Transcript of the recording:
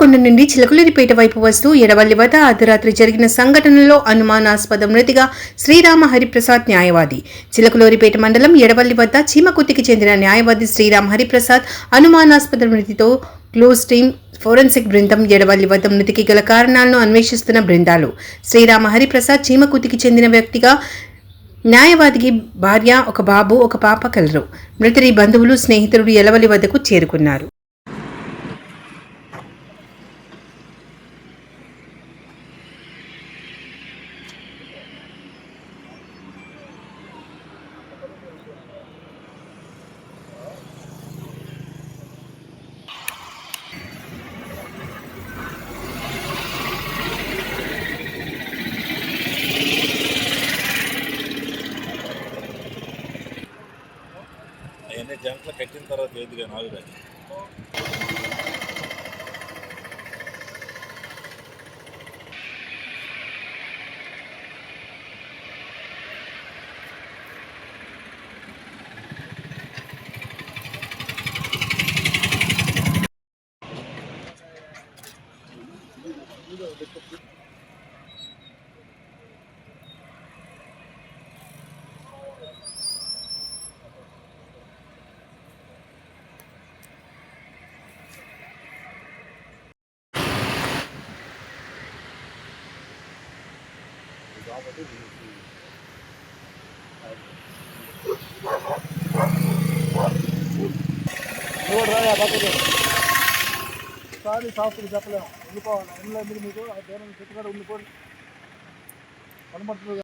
హనుమకొండ నుండి చిలకలూరిపేట వైపు వస్తూ ఎడవల్లి వద్ద అర్ధరాత్రి జరిగిన సంఘటనలో అనుమానాస్పద మృతిగా శ్రీరామ హరిప్రసాద్ న్యాయవాది. చిలకలూరిపేట మండలం ఎడవల్లి వద్ద చీమకుర్తికి చెందిన న్యాయవాది శ్రీరామ హరిప్రసాద్ అనుమానాస్పద మృతితో క్లోజ్ టీమ్ ఫోరెన్సిక్ బృందం ఎడవల్లి వద్ద మృతికి గల కారణాలను అన్వేషిస్తున్న బృందాలు. శ్రీరామ హరిప్రసాద్ చీమకుర్తికి చెందిన వ్యక్తిగా న్యాయవాదికి భార్య, ఒక బాబు, ఒక పాప కలరు. మృతుడి బంధువులు, స్నేహితులు ఎడవల్లి వద్దకు చేరుకున్నారు. అవన్నీ జంటలు కట్టిన తర్వాత ఏదిగా నాలుగు సారీ సాఫ్ట్గా చెప్పలేము. ఉండిపోవాలి. ఎందులో మీరు మీకు దేవుని చెట్టుకాడ ఉండిపోయి కనబడుతుంది.